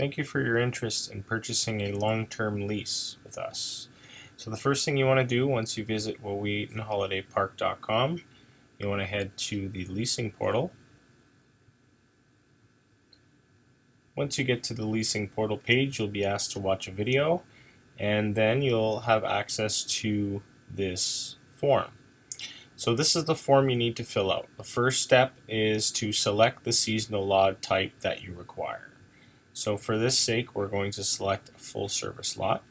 Thank you for your interest in purchasing a long-term lease with us. So the first thing you want to do once you visit WawaitinHolidayPark.com, you want to head to the Leasing Portal. Once you get to the Leasing Portal page, you'll be asked to watch a video, and then you'll have access to this form. So this is the form you need to fill out. The first step is to select the seasonal lot type that you require. So for this sake, we're going to select a full service lot.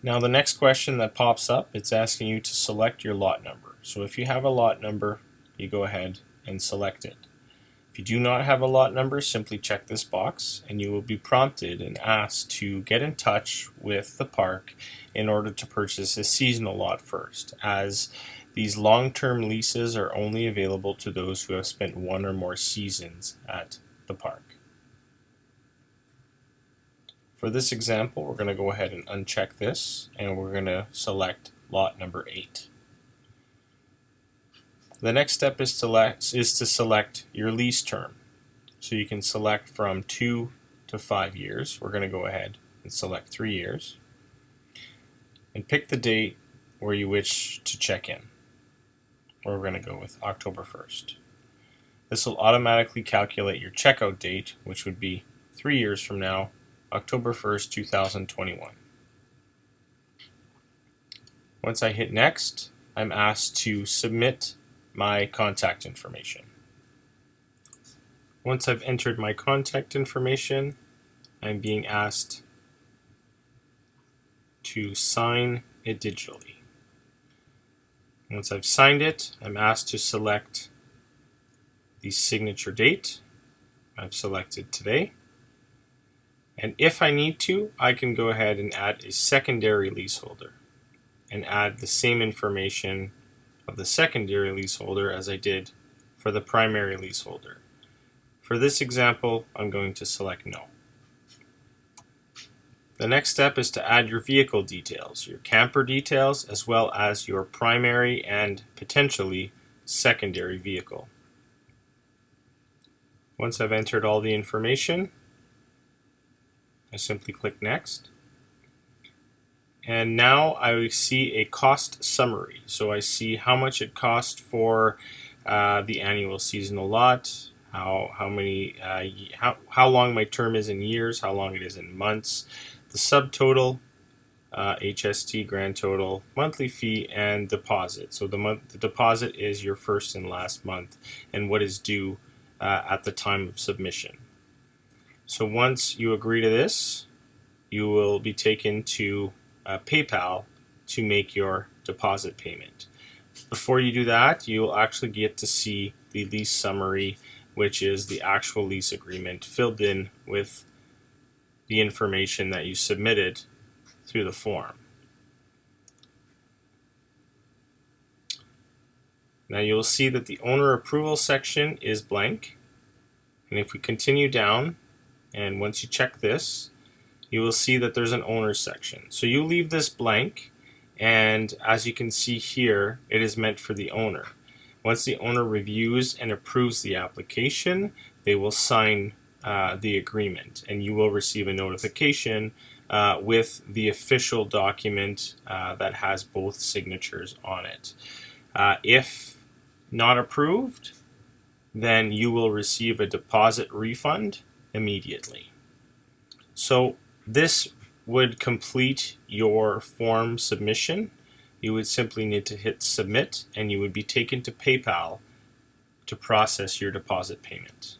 Now the next question that pops up, it's asking you to select your lot number. So if you have a lot number, you go ahead and select it. If you do not have a lot number, simply check this box and you will be prompted and asked to get in touch with the park in order to purchase a seasonal lot first, as these long-term leases are only available to those who have spent one or more seasons at the park. For this example, we're going to go ahead and uncheck this, and we're going to select lot number 8. The next step is to select your lease term. So you can select from 2 to 5 years. We're going to go ahead and select 3 years. And pick the date where you wish to check in. We're going to go with October 1st. This will automatically calculate your checkout date, which would be 3 years from now, October 1st, 2021. Once I hit next, I'm asked to submit my contact information. Once I've entered my contact information, I'm being asked to sign it digitally. Once I've signed it, I'm asked to select the signature date. I've selected today. And if I need to, I can go ahead and add a secondary leaseholder and add the same information of the secondary leaseholder as I did for the primary leaseholder. For this example, I'm going to select no. The next step is to add your vehicle details, your camper details, as well as your primary and potentially secondary vehicle. Once I've entered all the information, I simply click next. And now I see a cost summary. So I see how much it cost for the annual seasonal lot, how long my term is in years, how long it is in months, the subtotal, HST, grand total, monthly fee, and deposit. So the deposit is your first and last month and what is due at the time of submission. So once you agree to this, you will be taken to PayPal to make your deposit payment. Before you do that, you will actually get to see the lease summary, which is the actual lease agreement filled in with the information that you submitted through the form. Now you'll see that the owner approval section is blank, and if we continue down, and once you check this, you will see that there's an owner section. So you leave this blank, and as you can see here, it is meant for the owner. Once the owner reviews and approves the application, they will sign the agreement, and you will receive a notification with the official document that has both signatures on it. If not approved, then you will receive a deposit refund immediately. So this would complete your form submission. You would simply need to hit submit and you would be taken to PayPal to process your deposit payment.